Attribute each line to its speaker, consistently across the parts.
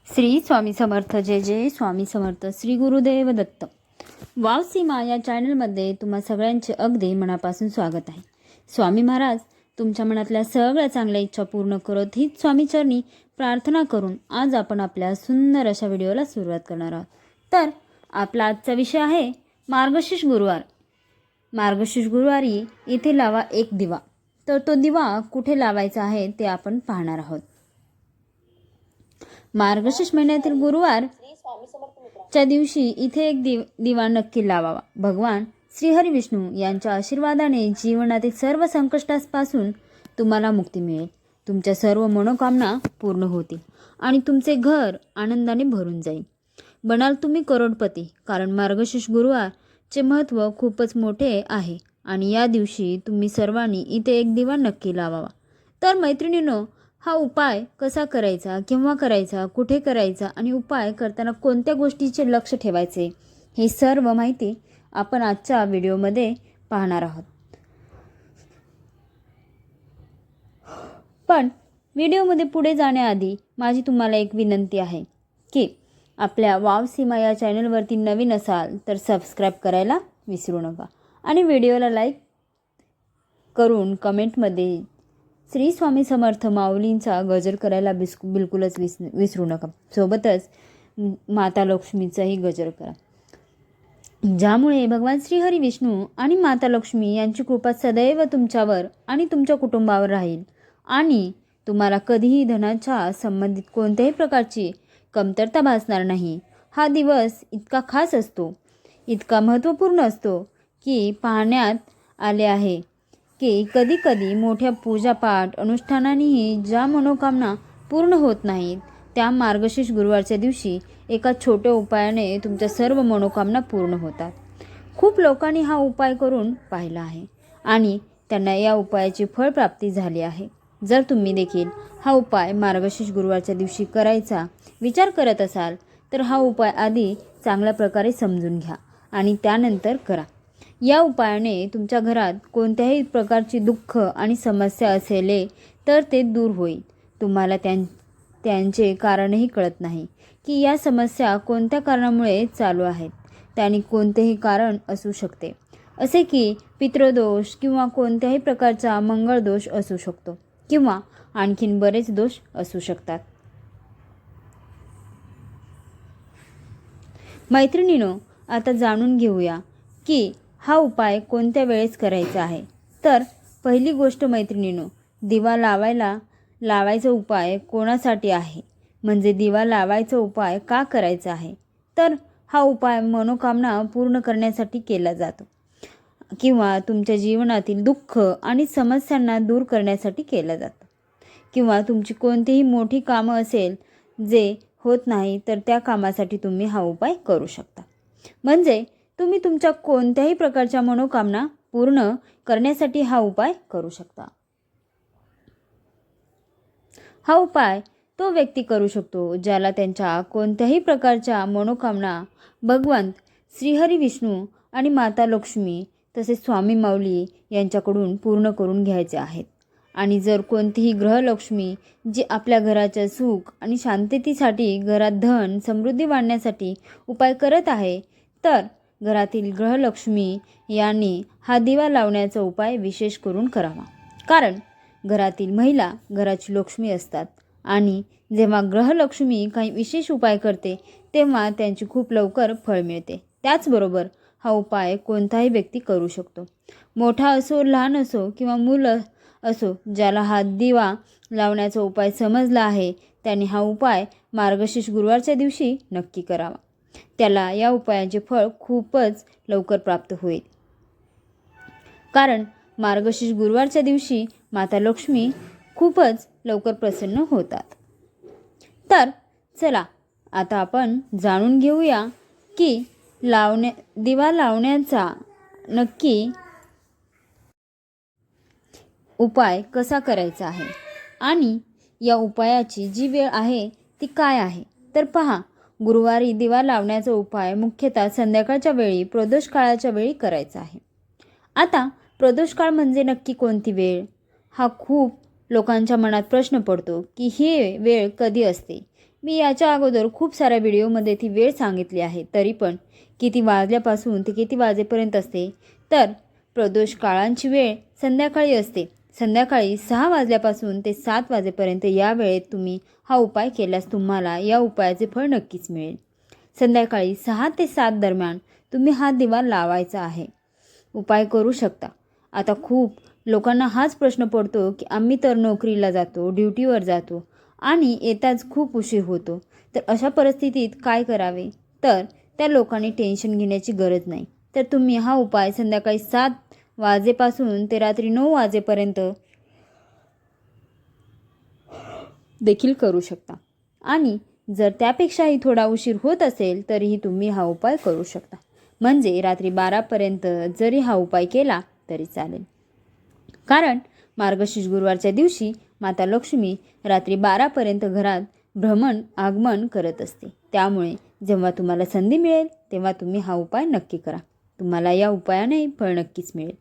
Speaker 1: श्री स्वामी समर्थ. जय जय Swami Samarth. Shri Gurudev Datta. Wow सीमा या चॅनलमध्ये तुम्हा सगळ्यांचे अगदी मनापासून स्वागत आहे. स्वामी महाराज तुमच्या मनातल्या सगळ्या चांगल्या इच्छा पूर्ण करत हीच स्वामीचरणी प्रार्थना करून आज आपण आपल्या सुंदर अशा व्हिडिओला सुरुवात करणार आहोत. तर आपला आजचा विषय आहे मार्गशीर्ष गुरुवार. मार्गशीर्ष गुरुवारी इथे लावा एक दिवा. तर तो दिवा कुठे लावायचा आहे ते आपण पाहणार आहोत. मार्गशीर्ष महिन्यातील गुरुवार च्या दिवशी इथे एक दिवा नक्की लावावा. भगवान श्रीहरी विष्णू यांच्या आशीर्वादाने जीवनातील सर्व संकटांपासून तुम्हाला मुक्ती मिळेल. तुमच्या सर्व मनोकामना पूर्ण होतील आणि तुमचे घर आनंदाने भरून जाईल. बनाल तुम्ही करोडपती. कारण मार्गशीर्ष गुरुवारचे महत्त्व खूपच मोठे आहे आणि या दिवशी तुम्ही सर्वांनी इथे एक दिवा नक्की लावावा. तर मैत्रिणींनो, हा उपाय कसा करायचा, केव्हा करायचा, कुठे करायचा आणि उपाय करताना कोणत्या गोष्टीचे लक्ष ठेवायचे, हे सर्व माहिती आपण आजच्या व्हिडिओमध्ये पाहणार आहोत. पण व्हिडिओमध्ये पुढे जाण्याआधी माझी तुम्हाला एक विनंती आहे की आपल्या वाव सीमा या चॅनलवरती नवीन असाल तर सबस्क्राईब करायला विसरू नका आणि व्हिडिओला लाईक करून कमेंटमध्ये श्री स्वामी समर्थ माऊलींचा गजर करायला बिलकुलच विसरू नका. सोबतच माता लक्ष्मीचाही गजर करा, ज्यामुळे भगवान श्रीहरी विष्णू आणि माता लक्ष्मी यांची कृपा सदैव तुमच्यावर आणि तुमच्या कुटुंबावर राहील आणि तुम्हाला कधीही धनाच्या संबंधित कोणत्याही प्रकारची कमतरता भासणार नाही. हा दिवस इतका खास असतो, इतका महत्त्वपूर्ण असतो की पाहण्यात आले आहे की कधीकधी मोठ्या पूजापाठ अनुष्ठानानेही ज्या मनोकामना पूर्ण होत नाहीत त्या मार्गशीर्ष गुरुवारच्या दिवशी एका छोट्या उपायाने तुमच्या सर्व मनोकामना पूर्ण होतात. खूप लोकांनी हा उपाय करून पाहिला आहे आणि त्यांना या उपायाची फळप्राप्ती झाली आहे. जर तुम्ही देखील हा उपाय मार्गशीर्ष गुरुवारच्या दिवशी करायचा विचार करत असाल तर हा उपाय आधी चांगल्या प्रकारे समजून घ्या आणि त्यानंतर करा. या उपायाने तुमच्या घरात कोणत्याही प्रकारची दुःख आणि समस्या असेल तर ते दूर होईल. तुम्हाला त्यांचे कारणही कळत नाही की या समस्या कोणत्या कारणामुळे चालू आहेत. त्यांनी कोणतेही कारण असू शकते, असे की पितृदोष किंवा कोणत्याही प्रकारचा मंगळदोष असू शकतो किंवा आणखीन बरेच दोष असू शकतात. मैत्रिणींनो, आता जाणून घेऊया की हा उपाय कोणत्या वेळेस करायचा आहे. तर पहिली गोष्ट मैत्रिणींनो, दिवा लावायचा उपाय कोणासाठी आहे, म्हणजे दिवा लावायचा उपाय का करायचा आहे. तर हा उपाय मनोकामना पूर्ण करण्यासाठी केला जातो किंवा तुमच्या जीवनातील दुःख आणि समस्यांना दूर करण्यासाठी केला जातो किंवा तुमची कोणतीही मोठी कामं असेल जे होत नाही तर त्या कामासाठी तुम्ही हा उपाय करू शकता. म्हणजे तुम्ही तुमच्या कोणत्याही प्रकारच्या मनोकामना पूर्ण करण्यासाठी हा उपाय करू शकता. हा उपाय तो व्यक्ती करू शकतो ज्याला त्यांच्या कोणत्याही प्रकारच्या मनोकामना भगवंत श्रीहरी विष्णू आणि माता लक्ष्मी तसेच स्वामी माऊली यांच्याकडून पूर्ण करून घ्यायचे आहेत. आणि जर कोणतीही ग्रहलक्ष्मी जी आपल्या घराच्या सुख आणि शांततेसाठी, घरात धन समृद्धी वाढण्यासाठी उपाय करत आहे तर घरातील ग्रहलक्ष्मी यांनी हा दिवा लावण्याचा उपाय विशेष करून करावा. कारण घरातील महिला घराची लक्ष्मी असतात आणि जेव्हा ग्रहलक्ष्मी काही विशेष उपाय करते तेव्हा त्यांची खूप लवकर फळ मिळते. त्याचबरोबर हा उपाय कोणताही व्यक्ती करू शकतो, मोठा असो, लहान असो किंवा मुलं असो. ज्याला हा दिवा लावण्याचा उपाय समजला आहे त्यांनी हा उपाय मार्गशीर्ष गुरुवारच्या दिवशी नक्की करावा. त्याला या उपायाचे फळ खूपच लवकर प्राप्त होईल. कारण मार्गशीर्ष गुरुवारच्या दिवशी माता लक्ष्मी खूपच लवकर प्रसन्न होतात. तर चला आता आपण जाणून घेऊया की दिवा लावण्याचा नक्की उपाय कसा करायचा आहे आणि या उपायाची जी वेळ आहे ती काय आहे. तर पहा, गुरुवारी दिवा लावण्याचा उपाय मुख्यतः संध्याकाळच्या वेळी प्रदोष काळाच्या वेळी करायचा आहे. आता प्रदोष काळ म्हणजे नक्की कोणती वेळ, हा खूप लोकांच्या मनात प्रश्न पडतो की ही वेळ कधी असते. मी याच्या अगोदर खूप साऱ्या व्हिडिओमध्ये ती वेळ सांगितली आहे. तरी पण किती वाजल्यापासून ते किती वाजेपर्यंत असते, तर प्रदोष काळांची वेळ संध्याकाळी असते. संध्याकाळी 6 वाजल्यापासून ते 7 वाजेपर्यंत या वेळेत तुम्ही हा उपाय केल्यास तुम्हाला या उपायाचे फळ नक्कीच मिळेल. संध्याकाळी 6 ते 7 दरम्यान तुम्ही हा दिवा लावायचा आहे. उपाय करू शकता. आता खूप लोकांना हाच प्रश्न पडतो की आम्ही तर नोकरीला जातो, ड्युटीवर जातो आणि येताच खूप उशीर होतो, तर अशा परिस्थितीत काय करावे? तर त्या लोकांनी टेन्शन घेण्याची गरज नाही. तर तुम्ही हा उपाय संध्याकाळी 7 वाजेपासून ते रात्री 9 वाजेपर्यंत देखील करू शकता. आणि जर त्यापेक्षाही थोडा उशीर होत असेल तरीही तुम्ही हा उपाय करू शकता. म्हणजे रात्री 12पर्यंत जरी हा उपाय केला तरी चालेल. कारण मार्गशीर्ष गुरुवारच्या दिवशी माता लक्ष्मी रात्री 12पर्यंत घरात आगमन करत असते. त्यामुळे जेव्हा तुम्हाला संधी मिळेल तेव्हा तुम्ही हा उपाय नक्की करा. तुम्हाला या उपायाने फळ नक्कीच मिळेल.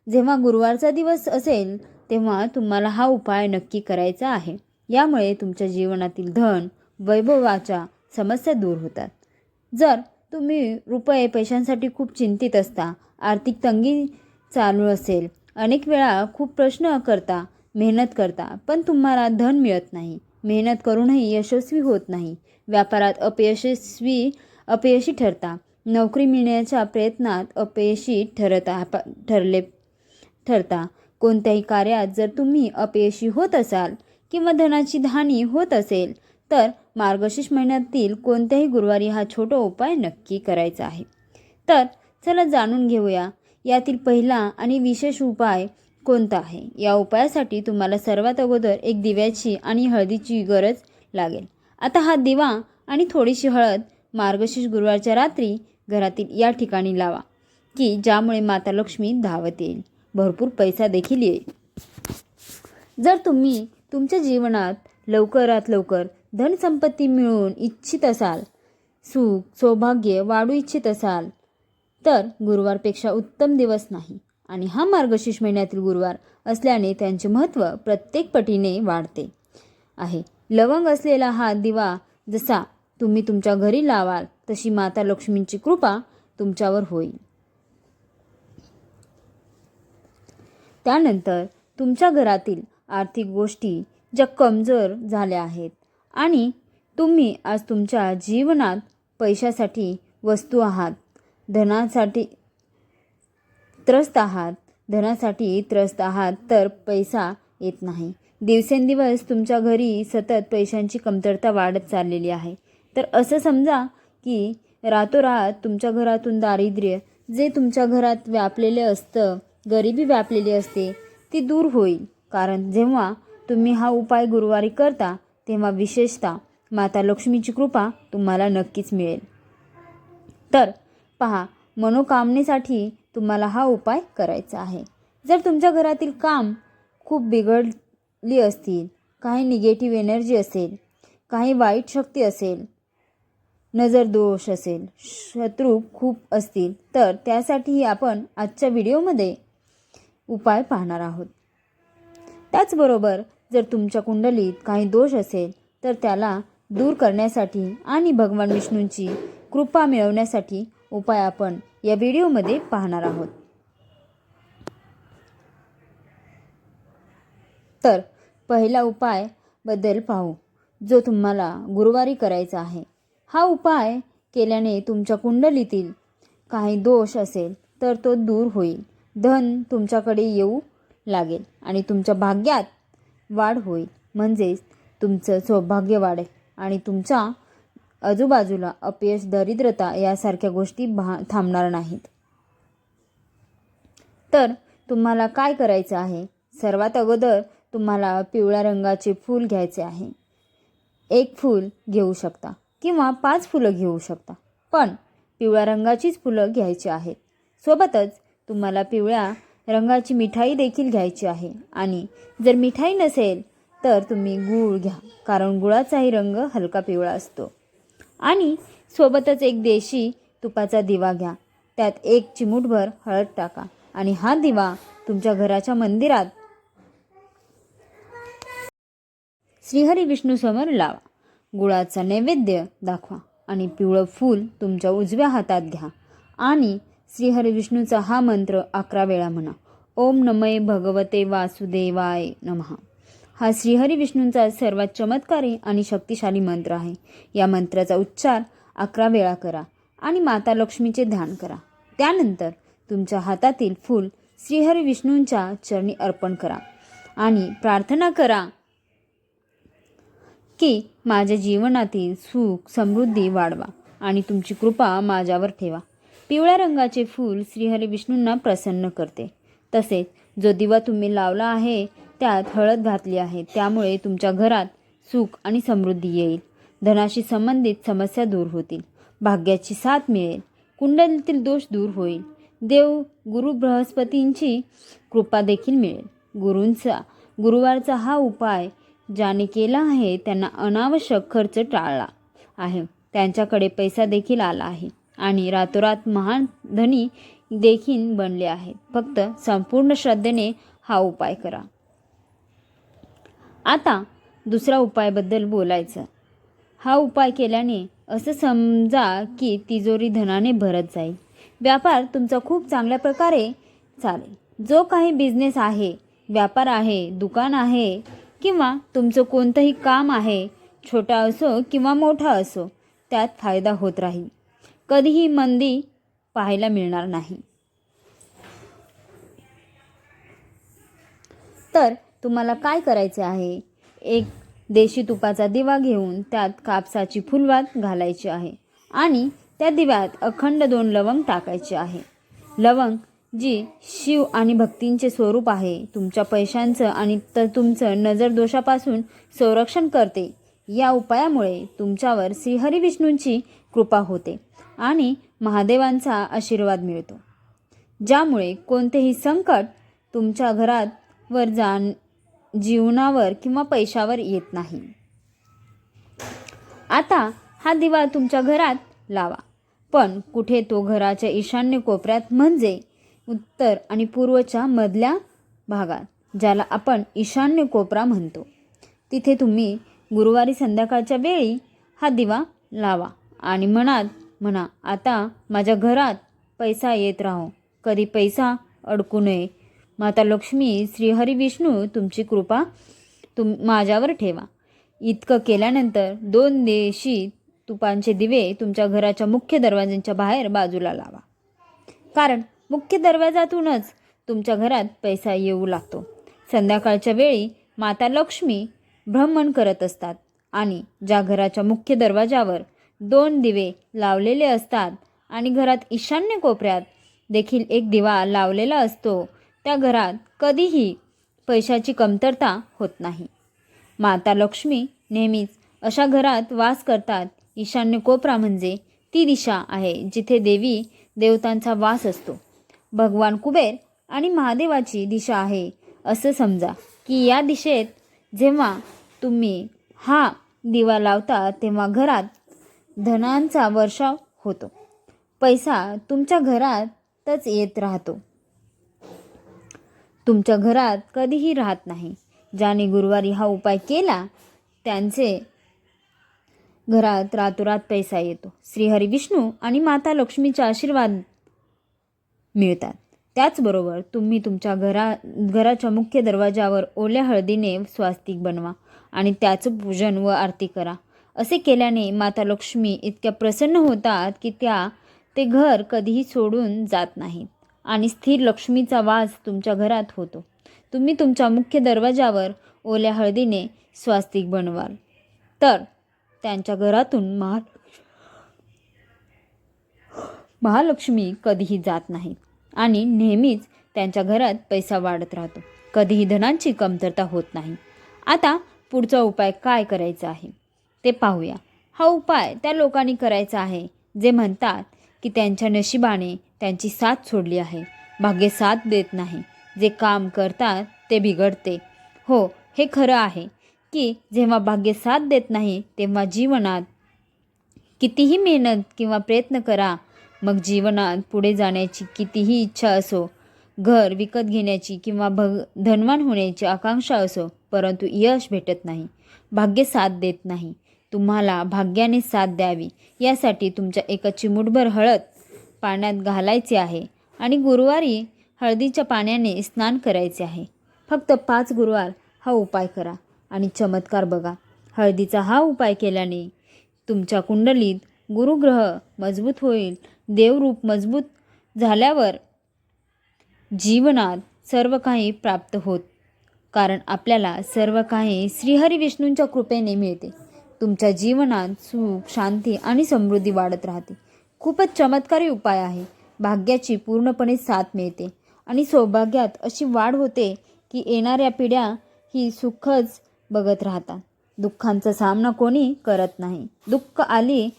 Speaker 1: जेव्हा गुरुवारचा दिवस असेल तेव्हा तुम्हाला हा उपाय नक्की करायचा आहे. यामुळे तुमच्या जीवनातील धन, वैभवाच्या समस्या दूर होतात. जर तुम्ही पैशांसाठी खूप चिंतित असता, आर्थिक तंगी चालू असेल, अनेक वेळा खूप प्रश्न करता, मेहनत करता, पण तुम्हाला धन मिळत नाही, मेहनत करूनही यशस्वी होत नाही, व्यापारात अपयशी ठरता, नोकरी मिळण्याच्या प्रयत्नात अपयशी ठरता, कोणत्याही कार्यात जर तुम्ही अपयशी होत असाल किंवा धनाची हानी होत असेल तर मार्गशीर्ष महिन्यातील कोणत्याही गुरुवारी हा छोटा उपाय नक्की करायचा आहे. तर चला जाणून घेऊया यातील पहिला आणि विशेष उपाय कोणता आहे. या उपायासाठी तुम्हाला सर्वात अगोदर एक दिव्याची आणि हळदीची गरज लागेल. आता हा दिवा आणि थोडीशी हळद मार्गशीर्ष गुरुवारच्या रात्री घरातील या ठिकाणी लावा की ज्यामुळे माता लक्ष्मी धावत येईल, भरपूर पैसा देखील येईल. जर तुम्ही तुमच्या जीवनात लवकरात लवकर धनसंपत्ती मिळवून इच्छित असाल, सुख सौभाग्य वाढू इच्छित असाल तर गुरुवारपेक्षा उत्तम दिवस नाही. आणि हा मार्गशीर्ष महिन्यातील गुरुवार असल्याने त्यांचे महत्त्व प्रत्येक पटीने वाढते आहे. लवंग असलेला हा दिवा जसा तुम्ही तुमच्या घरी लावाल तशी माता लक्ष्मींची कृपा तुमच्यावर होईल. त्यानंतर तुमच्या घरातील आर्थिक गोष्टी ज्या कमजोर झाल्या आहेत आणि तुम्ही आज तुमच्या जीवनात पैशासाठी वस्तू आहात, धनासाठी त्रस्त आहात तर पैसा येत नाही. दिवसेंदिवस तुमच्या घरी सतत पैशांची कमतरता वाढत चाललेली आहे. तर असं समजा की रातोरात तुमच्या घरातून दारिद्र्य जे तुमच्या घरात व्यापलेले असतं, गरिबी व्यापलेली असते ती दूर होईल. कारण जेव्हा तुम्ही हा उपाय गुरुवारी करता तेव्हा विशेषतः माता लक्ष्मीची कृपा तुम्हाला नक्कीच मिळेल. तर पहा, मनोकामनेसाठी तुम्हाला हा उपाय करायचा आहे. जर तुमच्या घरातील काम खूप बिघडली असतील, काही निगेटिव्ह एनर्जी असेल, काही वाईट शक्ती असेल, नजर दोष असेल, शत्रू खूप असतील तर त्यासाठी आपण आजच्या व्हिडिओमध्ये उपाय पाहणार आहोत. त्याचबरोबर जर तुमच्या कुंडलीत काही दोष असेल तर त्याला दूर करण्यासाठी आणि भगवान विष्णूंची कृपा मिळवण्यासाठी उपाय आपण या व्हिडिओमध्ये पाहणार आहोत. तर पहिला उपाय बद्दल पाहू जो तुम्हाला गुरुवारी करायचा आहे. हा उपाय केल्याने तुमच्या कुंडलीतील काही दोष असेल तर तो दूर होईल, धन तुमच्याकडे येऊ लागेल आणि तुमच्या भाग्यात वाढ होईल. म्हणजेच तुमचं सौभाग्य वाढेल आणि तुमच्या आजूबाजूला अपयश, दरिद्रता यासारख्या गोष्टी थांबणार नाहीत. तर तुम्हाला काय करायचं आहे? सर्वात अगोदर तुम्हाला पिवळ्या रंगाचे फूल घ्यायचे आहे. एक फूल घेऊ शकता किंवा 5 फुलं घेऊ शकता, पण पिवळ्या रंगाचीच फुलं घ्यायची आहेत. सोबतच तुम्हाला पिवळ्या रंगाची मिठाई देखील घ्यायची आहे. आणि जर मिठाई नसेल तर तुम्ही गूळ घ्या, कारण गुळाचाही रंग हलका पिवळा असतो. आणि सोबतच एक देशी तुपाचा दिवा घ्या, त्यात 1 चिमूटभर हळद टाका आणि हा दिवा तुमच्या घराच्या मंदिरात श्रीहरी विष्णूसमोर लावा. गुळाचा नैवेद्य दाखवा आणि पिवळं फूल तुमच्या उजव्या हातात घ्या आणि श्रीहरी विष्णूचा हा मंत्र 11 वेळा म्हणा. ओम नमः भगवते वासुदेवाय नमः. हा श्रीहरी विष्णूंचा सर्वात चमत्कारी आणि शक्तिशाली मंत्र आहे. या मंत्राचा उच्चार 11 वेळा करा आणि माता लक्ष्मीचे ध्यान करा. त्यानंतर तुमच्या हातातील फूल श्रीहरी विष्णूंच्या चरणी अर्पण करा आणि प्रार्थना करा की माझ्या जीवनातील सुख समृद्धी वाढवा आणि तुमची कृपा माझ्यावर ठेवा. पिवळ्या रंगाचे फूल श्रीहरी विष्णूंना प्रसन्न करते. तसेच जो दिवा तुम्ही लावला आहे त्यात हळद घातली आहे, त्यामुळे तुमच्या घरात सुख आणि समृद्धी येईल. धनाशी संबंधित समस्या दूर होतील. भाग्याची साथ मिळेल. कुंडलीतील दोष दूर होईल. गुरु बृहस्पतींची कृपा देखील मिळेल. गुरुवारचा हा उपाय ज्याने केला आहे त्यांना अनावश्यक खर्च टाळला आहे. त्यांच्याकडे पैसा देखील आला आहे आणि रातोरात महान धनी देखील बनले आहेत. फक्त संपूर्ण श्रद्धेने हा उपाय करा. आता दुसरा उपायाबद्दल बोलायचं. हा उपाय केल्याने असं समजा की तिजोरी धनाने भरत जाईल. व्यापार तुमचा खूप चांगल्या प्रकारे चालेल. जो काही बिझनेस आहे, व्यापार आहे, दुकान आहे किंवा तुमचं कोणतंही काम आहे, छोटा असो किंवा मोठा असो, त्यात फायदा होत राहील. कधीही मंदी पाहायला मिळणार नाही. तर तुम्हाला काय करायचे आहे? एक देशी तुपाचा दिवा घेऊन त्यात कापसाची फुलवात घालायची आहे आणि त्या दिव्यात अखंड 2 लवंग टाकायचे आहे. लवंग जी शिव आणि भक्तींचे स्वरूप आहे, तुमच्या पैशांचं आणि तुमचं नजर दोषापासून संरक्षण करते. या उपायामुळे तुमच्यावर श्रीहरी विष्णूंची कृपा होते आणि महादेवांचा आशीर्वाद मिळतो, ज्यामुळे कोणतेही संकट तुमच्या घरावर जीवनावर किंवा पैशावर येत नाही. आता हा दिवा तुमच्या घरात लावा, पण कुठे तो घराच्या ईशान्य कोपऱ्यात, म्हणजे उत्तर आणि पूर्वच्या मधल्या भागात, ज्याला आपण ईशान्य कोपरा म्हणतो. तिथे तुम्ही गुरुवारी संध्याकाळच्या वेळी हा दिवा लावा आणि मनात म्हणा, आता माझ्या घरात पैसा येत राहो, कधी पैसा अडकू नये. माता लक्ष्मी, श्रीहरी विष्णू तुमची कृपा माझ्यावर ठेवा. इतकं केल्यानंतर 2 देशी तुपांचे दिवे तुमच्या घराच्या मुख्य दरवाज्यांच्या बाहेर बाजूला लावा, कारण मुख्य दरवाजातूनच तुमच्या घरात पैसा येऊ लागतो. संध्याकाळच्या वेळी माता लक्ष्मी भ्रमण करत असतात आणि ज्या घराच्या मुख्य दरवाजावर 2 दिवे लावलेले असतात आणि घरात ईशान्य कोपऱ्यात देखील एक दिवा लावलेला असतो, त्या घरात कधीही पैशाची कमतरता होत नाही. माता लक्ष्मी नेहमीच अशा घरात वास करतात. ईशान्य कोपरा म्हणजे ती दिशा आहे जिथे देवी देवतांचा वास असतो. भगवान कुबेर आणि महादेवाची दिशा आहे असं समजा की या दिशेत जेव्हा तुम्ही हा दिवा लावता तेव्हा घरात धनांचा वर्षाव होतो. पैसा तुमच्या घरातच येत राहतो, तुमच्या घरात कधीही राहत नाही. ज्याने गुरुवारी हा उपाय केला त्यांचे घरात रातोरात पैसा येतो. श्रीहरी विष्णू आणि माता लक्ष्मीचा आशीर्वाद मिळतात. त्याचबरोबर तुम्ही तुमच्या घराच्या मुख्य दरवाजावर ओल्या हळदीने स्वास्तिक बनवा आणि त्याचं पूजन व आरती करा. असे केल्याने माता लक्ष्मी इतक्या प्रसन्न होतात की ते घर कधीही सोडून जात नाहीत आणि स्थिर लक्ष्मीचा वास तुमच्या घरात होतो. तुम्ही तुमच्या मुख्य दरवाजावर ओल्या हळदीने स्वास्तिक बनवाल तर त्यांच्या घरातून महालक्ष्मी कधीही जात नाहीत आणि नेहमीच त्यांच्या घरात पैसा वाढत राहतो. कधीही धनांची कमतरता होत नाही. आता पुढचा उपाय काय करायचा आहे ते पाहूया. हा उपाय त्या लोकांनी करायचा आहे जे म्हणतात की त्यांच्या नशिबाने त्यांची साथ सोडली आहे, भाग्य साथ देत नाही, जे काम करतात ते बिघडते. हो, हे खरं आहे की जेव्हा भाग्य साथ देत नाही तेव्हा जीवनात कितीही मेहनत किंवा प्रयत्न करा, मग जीवनात पुढे जाण्याची कितीही इच्छा असो, घर विकत घेण्याची किंवा धनवान होण्याची आकांक्षा असो, परंतु यश भेटत नाही. भाग्य साथ देत नाही. तुम्हाला भाग्याने साथ द्यावी यासाठी तुमच्या एका चिमूटभर हळद पाण्यात घालायची आहे आणि गुरुवारी हळदीच्या पाण्याने स्नान करायचे आहे. फक्त 5 गुरुवार हा उपाय करा आणि चमत्कार बघा. हळदीचा हा उपाय केल्याने तुमच्या कुंडलीत गुरुग्रह मजबूत होईल. देवरूप मजबूत झाल्यावर जीवनात सर्व काही प्राप्त होत, कारण आपल्याला सर्व काही श्रीहरी विष्णूंच्या कृपेने मिळते. तुमच्या जीवनात सुख, शांती आणि समृद्धी वाढत राहते. खूपच चमत्कारी उपाय आहे. भाग्याची पूर्णपणे साथ मिळते आणि सौभाग्यात अशी वाढ होते की येणाऱ्या पिढ्या ही सुखच बघत राहतात. दुःखांचा सामना कोणी करत नाही. दुःख आली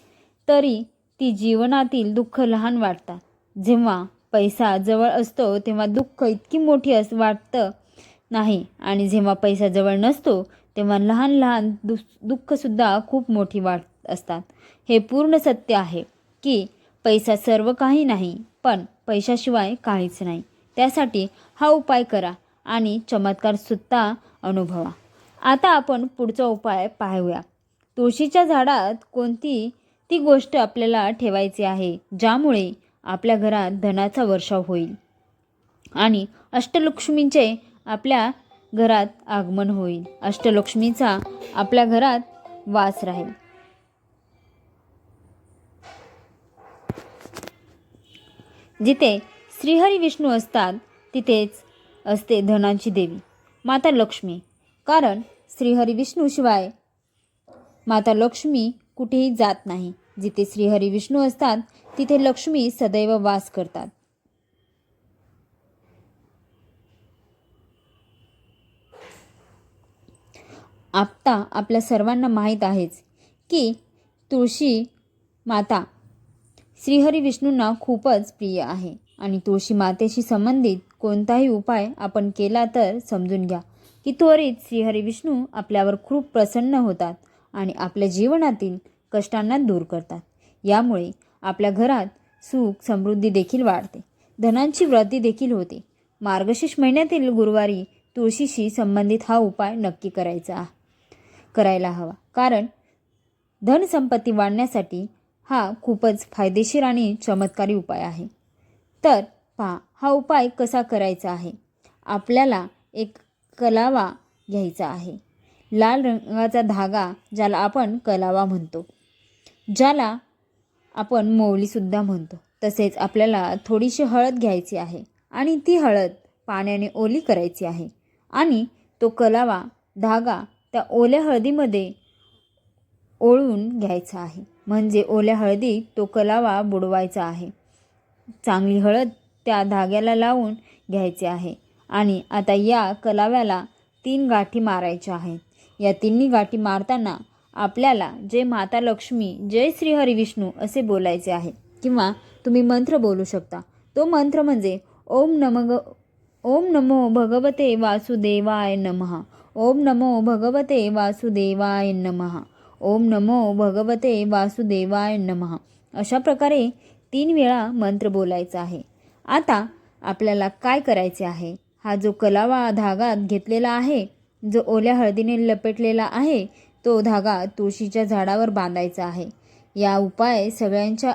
Speaker 1: तरी ती जीवनातील दुःख लहान वाटतात. जेव्हा पैसा जवळ असतो तेव्हा दुःख इतकी मोठी वाटतं नाही, आणि जेव्हा पैसा जवळ नसतो तेव्हा लहान लहान दुःखसुद्धा खूप मोठी वाटत असतात. हे पूर्ण सत्य आहे की पैसा सर्व काही नाही, पण पैशाशिवाय काहीच नाही. त्यासाठी हा उपाय करा आणि चमत्कारसुद्धा अनुभवा. आता आपण पुढचा उपाय पाहूया. तुळशीच्या झाडात कोणती ती गोष्ट आपल्याला ठेवायची आहे ज्यामुळे आपल्या घरात धनाचा वर्षाव होईल आणि अष्टलक्ष्मींचे आपल्या घरात आगमन होईल. अष्टलक्ष्मीचा आपल्या घरात वास राहील. जिथे श्रीहरी विष्णू असतात तिथेच असते धनाची देवी माता लक्ष्मी, कारण श्रीहरी विष्णू शिवाय माता लक्ष्मी कुठेही जात नाही. जिथे श्रीहरी विष्णू असतात तिथे लक्ष्मी सदैव वास करतात. आता आपल्या सर्वांना माहीत आहेच की तुळशी माता श्रीहरी विष्णूंना खूपच प्रिय आहे आणि तुळशी मातेशी संबंधित कोणताही उपाय आपण केला तर समजून घ्या की त्वरित श्रीहरी विष्णू आपल्यावर खूप प्रसन्न होतात आणि आपल्या जीवनातील कष्टांना दूर करतात. यामुळे आपल्या घरात सुख समृद्धी देखील वाढते. धनांची वृद्धी देखील होते. मार्गशीर्ष महिन्यातील गुरुवारी तुळशीशी संबंधित हा उपाय नक्की करायला हवा, कारण धनसंपत्ती वाढण्यासाठी हा खूपच फायदेशीर आणि चमत्कारी उपाय आहे. तर पहा हा उपाय कसा करायचा आहे. आपल्याला एक कलावा घ्यायचा आहे. लाल रंगाचा धागा, ज्याला आपण कलावा म्हणतो, ज्याला आपण मौलीसुद्धा म्हणतो. तसेच आपल्याला थोडीशी हळद घ्यायची आहे आणि ती हळद पाण्याने ओली करायची आहे आणि तो कलावा धागा त्या ओल्या हळदीमध्ये ओळून घ्यायचा आहे. म्हणजे ओल्या हळदीत तो कलावा बुडवायचा आहे. चांगली हळद त्या धाग्याला लावून घ्यायचे आहे आणि आता या कलाव्याला 3 गाठी मारायच्या आहेत. या 3 गाठी मारताना आपल्याला जय माता लक्ष्मी, जय श्रीहरी विष्णू असे बोलायचे आहे किंवा तुम्ही मंत्र बोलू शकता. तो मंत्र म्हणजे ओम नमो भगवते वासुदेवाय नमः, ओम नमो भगवते वासुदेवाय नमः, ओम नमो भगवते वासुदेवाय नमः. अशा प्रकारे 3 वेळा मंत्र बोलायचा आहे. आता आपल्याला काय करायचे आहे. हा जो कलावा धागा घेतलेला आहे, जो ओल्या हळदीने लपेटलेला आहे, तो धागा तुळशीच्या झाडावर बांधायचा आहे. या उपाय सगळ्यांच्या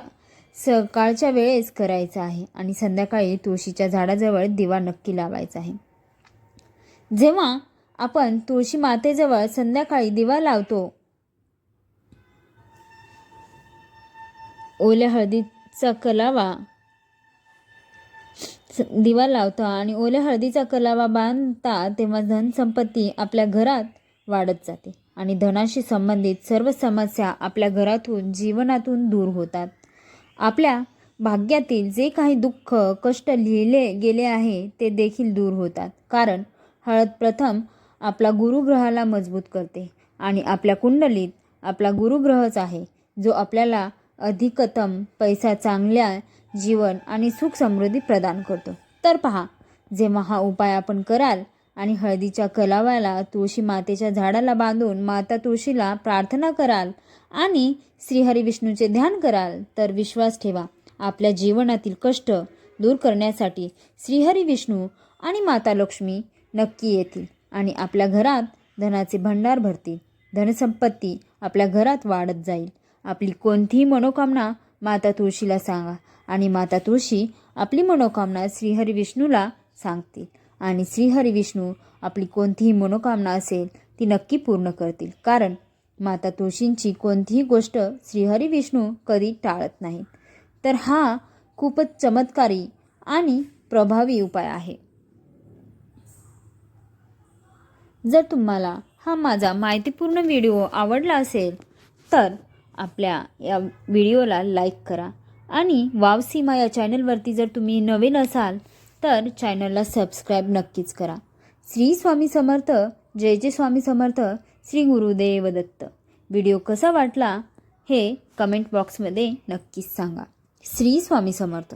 Speaker 1: सकाळच्या वेळेस करायचा आहे आणि संध्याकाळी तुळशीच्या झाडाजवळ दिवा नक्की लावायचा आहे. जेव्हा आपण तुळशी मातेजवळ संध्याकाळी दिवा लावतो, ओल्या हळदीचा कलावा दिवा लावता आणि ओल्या हळदीचा कलावा बांधता, तेव्हा धनसंपत्ती आपल्या घरात वाढत जाते आणि धनाशी संबंधित सर्व समस्या आपल्या घरातून जीवनातून दूर होतात. आपल्या भाग्यातील जे काही दुःख कष्ट लिहिले गेले आहे ते देखील दूर होतात, कारण हळद प्रथम आपला गुरुग्रहाला मजबूत करते आणि आपल्या कुंडलीत आपला गुरुग्रहच आहे जो आपल्याला अधिकतम पैसा, चांगल्या जीवन आणि सुख समृद्धी प्रदान करतो. तर पहा, जेव्हा हा उपाय आपण कराल आणि हळदीच्या कलाव्याला तुळशी मातेच्या झाडाला बांधून माता तुळशीला प्रार्थना कराल आणि श्रीहरी विष्णूचे ध्यान कराल, तर विश्वास ठेवा, आपल्या जीवनातील कष्ट दूर करण्यासाठी श्रीहरी विष्णू आणि माता लक्ष्मी नक्की येतील आणि आपल्या घरात धनाचे भंडार भरतील. धनसंपत्ती आपल्या घरात वाढत जाईल. आपली कोणतीही मनोकामना माता तुळशीला सांगा आणि माता तुळशी आपली मनोकामना श्रीहरी विष्णूला सांगतील आणि श्रीहरी विष्णू आपली कोणतीही मनोकामना असेल ती नक्की पूर्ण करतील. कारण माता तुळशींची कोणतीही गोष्ट श्रीहरी विष्णू कधी टाळत नाहीत. तर हा खूपच चमत्कारी आणि प्रभावी उपाय आहे. जर तुम्हाला हा माझा माहितीपूर्ण व्हिडिओ आवडला असेल तर आपल्या या व्हिडिओला लाईक करा आणि वाव सीमा या चॅनलवरती जर तुम्ही नवीन असाल तर चॅनलला सबस्क्राईब नक्कीच करा. श्री स्वामी समर्थ. जय जय स्वामी समर्थ. श्री गुरुदेव दत्त. व्हिडिओ कसा वाटला हे कमेंट बॉक्समध्ये नक्कीच सांगा. श्री स्वामी समर्थ.